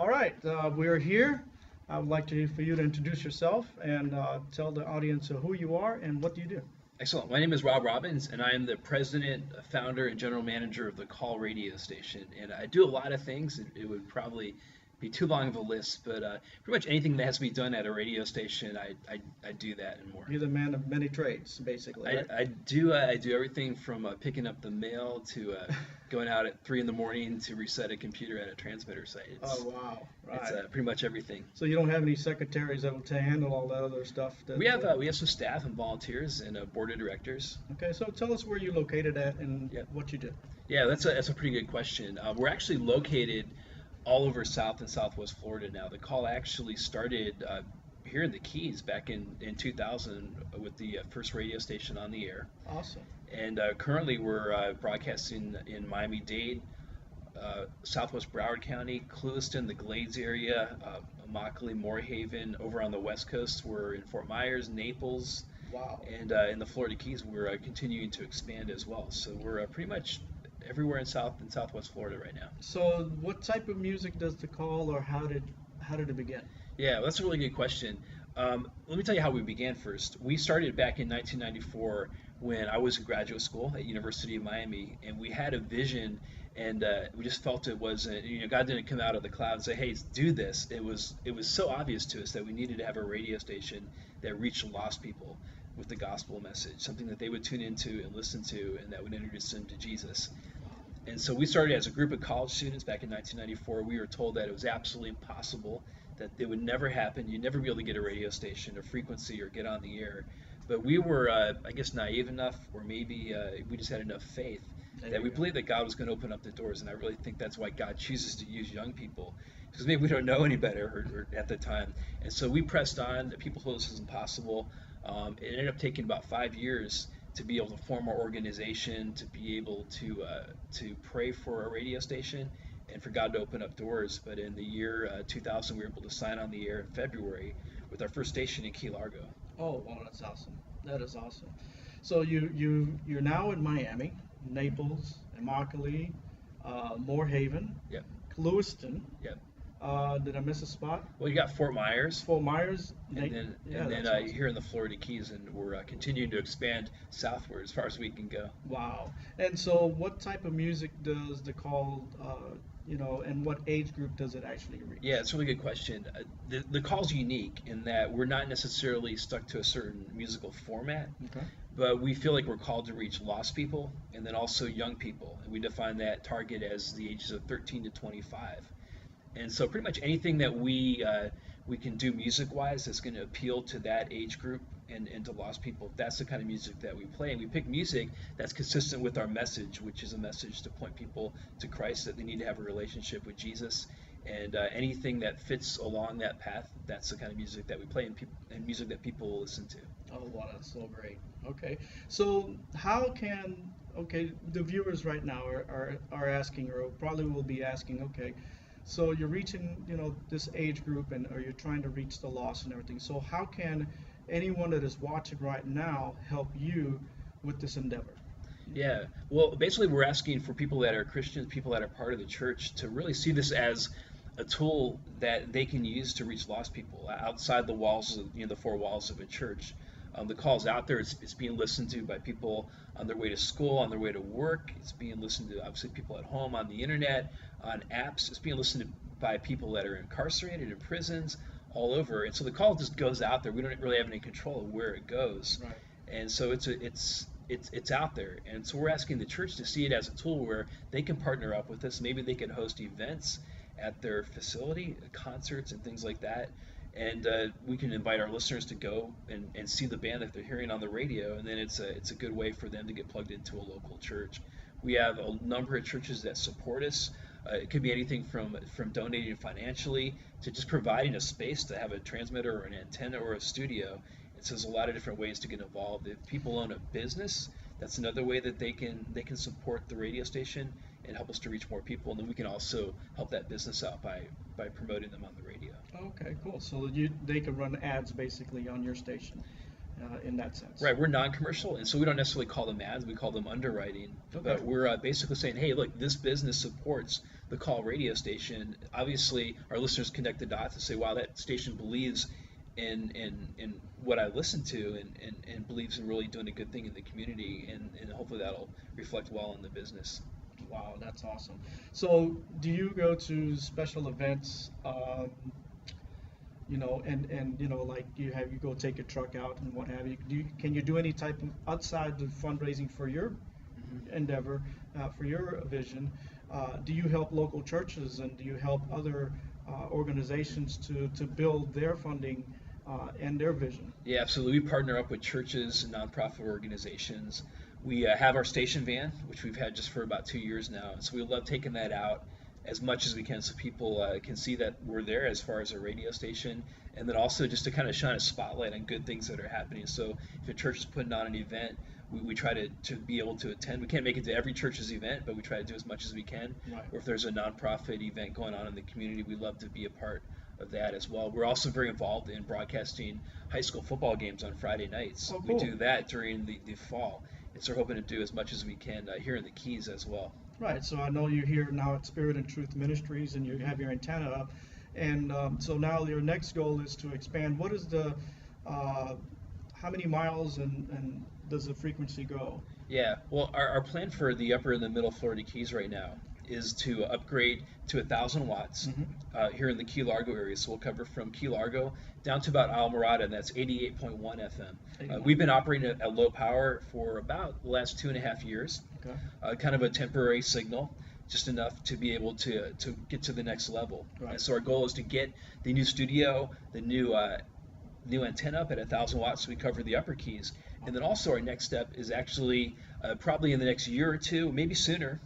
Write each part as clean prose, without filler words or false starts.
All right, we're here. I would like for you to introduce yourself and tell the audience who you are and what do you do. Excellent. My name is Rob Robbins, and I am the president, founder, and general manager of the Call radio station. And I do a lot of things. It would probably be too long of a list, but pretty much anything that has to be done at a radio station, I do that and more. You're the man of many trades, basically, right? I do everything from picking up the mail to going out at 3 in the morning to reset a computer at a transmitter site. Oh, wow. Right. It's pretty much everything. So you don't have any secretaries that will handle all that other stuff? We have some staff and volunteers and a board of directors. Okay, so tell us where you're located at and what you do. Yeah, that's a pretty good question. We're actually located all over South and Southwest Florida now. The Call actually started here in the Keys back in 2000 with the first radio station on the air. Awesome. And currently we're broadcasting in Miami-Dade, Southwest Broward County, Clewiston, the Glades area, Immokalee, Moorhaven. Over on the West Coast, we're in Fort Myers, Naples. Wow. And in the Florida Keys, we're continuing to expand as well. So we're pretty much everywhere in South and Southwest Florida right now. So what type of music does the Call, or how did it begin? Yeah, that's a really good question. Let me tell you how we began first. We started back in 1994 when I was in graduate school at University of Miami, and we had a vision, and we just felt it wasn't, God didn't come out of the cloud and say, hey, do this. It was so obvious to us that we needed to have a radio station that reached lost people with the gospel message, something that they would tune into and listen to, and that would introduce them to Jesus. And so we started as a group of college students back in 1994. We were told that it was absolutely impossible, that it would never happen. You'd never be able to get a radio station, a frequency, or get on the air. But we were, I guess, naive enough, or maybe we just had enough faith that we believed that God was going to open up the doors. And I really think that's why God chooses to use young people, because maybe we don't know any better or at the time. And so we pressed on. People told us this was impossible. It ended up taking about 5 years to be able to form our organization, to be able to pray for a radio station, and for God to open up doors. But in the year 2000, we were able to sign on the air in February with our first station in Key Largo. Oh, wow, that's awesome. That is awesome. So you're now in Miami, Naples, Immokalee, Moorhaven, Yep. Clewiston. Yep. Did I miss a spot? Well, you got Fort Myers. Fort Myers. And then awesome. here in the Florida Keys, and we're continuing to expand southward as far as we can go. Wow. And so what type of music does the Call, and what age group does it actually reach? Yeah, it's a really good question. The Call's unique in that we're not necessarily stuck to a certain musical format, Okay. but we feel like we're called to reach lost people and then also young people. And we define that target as the ages of 13 to 25. And so pretty much anything that we can do music-wise that's going to appeal to that age group and to lost people, that's the kind of music that we play. And we pick music that's consistent with our message, which is a message to point people to Christ, that they need to have a relationship with Jesus. And anything that fits along that path, that's the kind of music that we play and music that people will listen to. Oh, wow, that's so great. Okay. So how can, the viewers right now are asking, or probably will be asking, okay, so you're reaching, this age group, or you're trying to reach the lost and everything. So how can anyone that is watching right now help you with this endeavor? Yeah, well, basically we're asking for people that are Christians, people that are part of the church, to really see this as a tool that they can use to reach lost people outside the walls of, the four walls of a church. The Call's out there. It's being listened to by people on their way to school, on their way to work. It's being listened to, obviously, people at home, on the internet, on apps. It's being listened to by people that are incarcerated in prisons, all over. And so the Call just goes out there. We don't really have any control of where it goes. Right. And so it's out there. And so we're asking the church to see it as a tool where they can partner up with us. Maybe they can host events at their facility, concerts and things like that. And we can invite our listeners to go and see the band that they're hearing on the radio, and then it's a good way for them to get plugged into a local church. We have a number of churches that support us. It could be anything from donating financially to just providing a space to have a transmitter or an antenna or a studio. And so there's a lot of different ways to get involved. If people own a business, that's another way that they can support the radio station and help us to reach more people. And then we can also help that business out by promoting them on the radio. Okay, cool. So they can run ads basically on your station. in that sense. Right, we're non-commercial, and so we don't necessarily call them ads. We call them underwriting. Okay. But we're basically saying, hey, look, this business supports the call radio station. Obviously, our listeners connect the dots and say, wow, that station believes in what I listen to, and believes in really doing a good thing in the community, and hopefully that'll reflect well in the business. Wow, that's awesome. So, do you go to special events, like you go take a truck out and what have you? Can you do any type of outside of fundraising for your Mhm. endeavor, for your vision? Do you help local churches and do you help other organizations to build their funding and their vision? Yeah, absolutely. We partner up with churches and nonprofit organizations. We have our station van, which we've had just for about 2 years now. And so we love taking that out as much as we can so people can see that we're there as far as a radio station. And then also just to kind of shine a spotlight on good things that are happening. So if a church is putting on an event, we try to be able to attend. We can't make it to every church's event, but we try to do as much as we can. Right. Or if there's a nonprofit event going on in the community, we love to be a part of that as well. We're also very involved in broadcasting high school football games on Friday nights. Oh, We cool. do that during the fall, and so we're hoping to do as much as we can here in the Keys as well. Right. So I know you're here now at Spirit and Truth Ministries, and you have your antenna up, and so now your next goal is to expand. What is how many miles and does the frequency go? Yeah, well, our plan for the upper and the middle Florida Keys right now is to upgrade to 1,000 watts Hmm. here in the Key Largo area. So we'll cover from Key Largo down to about Islamorada, and that's 88.1 FM. We've been operating at low power for about the last 2.5 years, Okay. kind of a temporary signal, just enough to be able to get to the next level. Right. And so our goal is to get the new studio, the new antenna up at 1,000 watts, so we cover the upper Keys. And then also our next step is actually probably in the next year or two, maybe sooner,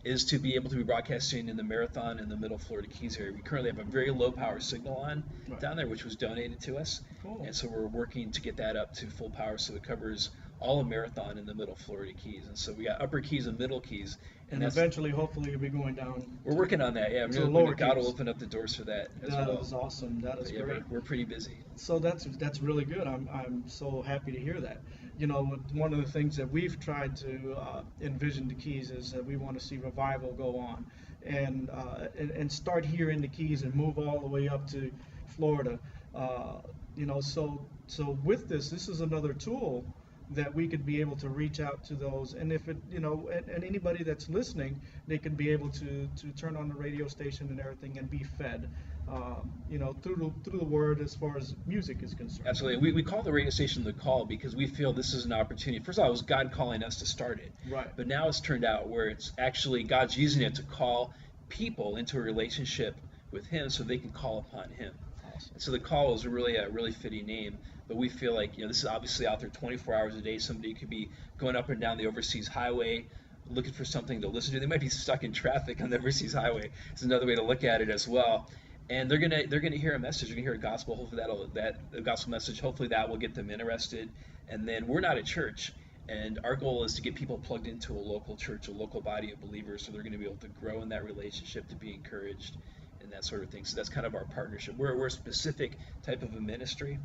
is to be able to be broadcasting in the Marathon and the Middle Florida Keys area. We currently have a very low power signal on Right. down there, which was donated to us. Cool. And so we're working to get that up to full power so it covers all of Marathon and the Middle Florida Keys. And so we got upper Keys and middle Keys. And that's, eventually, hopefully, you'll be going down. we're working on that. Yeah, to the lower God will Keys. open up the doors for that as That well. is awesome. That is Yeah, great. we're pretty busy. So that's really good. I'm so happy to hear that. One of the things that we've tried to envision the Keys is that we want to see revival go on, and start here in the Keys and move all the way up to Florida. So with this is another tool that we could be able to reach out to those, and if it, and anybody that's listening, they could be able to turn on the radio station and everything and be fed, through the word as far as music is concerned. Absolutely. We call the radio station The Call because we feel this is an opportunity. First of all, it was God calling us to start it. Right. But now it's turned out where it's actually God's using it to call people into a relationship with Him so they can call upon Him. Awesome. And so The Call is really a really fitting name. But we feel like, this is obviously out there 24 hours a day. Somebody could be going up and down the overseas highway looking for something to listen to. They might be stuck in traffic on the overseas highway. It's another way to look at it as well. And they're gonna hear a message. They're gonna hear a gospel. Hopefully a gospel message. Hopefully that will get them interested. And then we're not a church, and our goal is to get people plugged into a local church, a local body of believers, so they're going to be able to grow in that relationship, to be encouraged, and that sort of thing. So that's kind of our partnership. We're a specific type of a ministry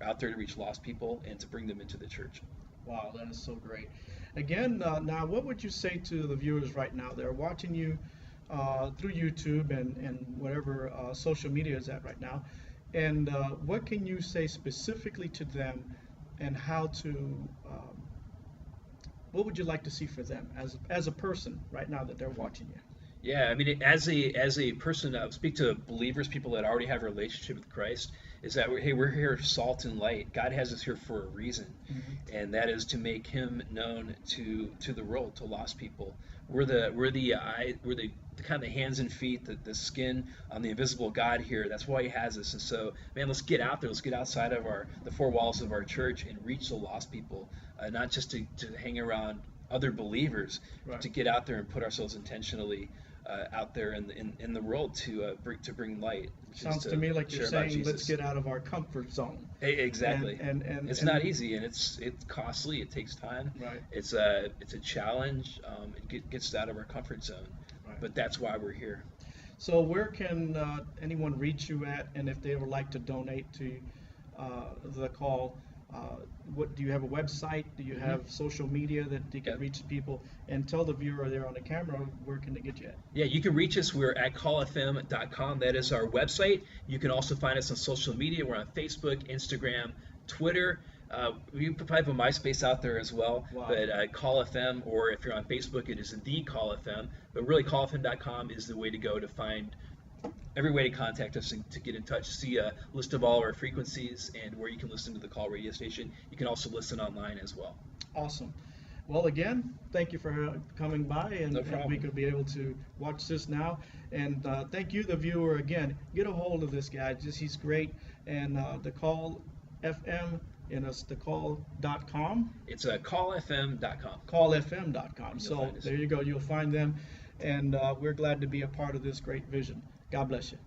out there to reach lost people and to bring them into the church. Wow, that is so great. Again, now what would you say to the viewers right now? They're watching you through YouTube and whatever social media is at right now. And what can you say specifically to them, and how to, what would you like to see for them as a person right now that they're watching you? Yeah, I mean, as a person, speak to believers, people that already have a relationship with Christ, is that we're here salt and light. God has us here for a reason, and that is to make Him known to the world, to lost people. We're the kind of the hands and feet, the skin on the invisible God here. That's why He has us. And so, man, let's get out there. Let's get outside of the four walls of our church and reach the lost people, not just to hang around other believers, Right. but to get out there and put ourselves intentionally out there in the world to bring light. Sounds to me like you're share about saying, let's Jesus. get out of our comfort zone. Exactly. And it's not easy, and it's costly. It takes time. Right. It's a challenge. It gets out of our comfort zone, Right. but that's why we're here. So where can anyone reach you at, and if they would like to donate to the call, What do you have a website? Do you Hmm. have social media that they can Yep. reach people? And tell the viewer there on the camera, where can they get you at? Yeah, you can reach us. We're at callfm.com. That is our website. You can also find us on social media. We're on Facebook, Instagram, Twitter. We probably have a MySpace out there as well, Wow. but Call FM, or if you're on Facebook, it is the Call FM. But really, callfm.com is the way to go to find every way to contact us and to get in touch. See a list of all our frequencies and where you can listen to the call radio station. You can also listen online as well. Awesome. Well, again, thank you for coming by, No and we problem. could be able to watch this now. And thank you, the viewer. Again, get a hold of this guy. Just he's great. And the Call FM, and it's the call.com, It's callfm.com. callfm.com. And you'll So find us. there you go. You'll find them. And we're glad to be a part of this great vision. God bless you.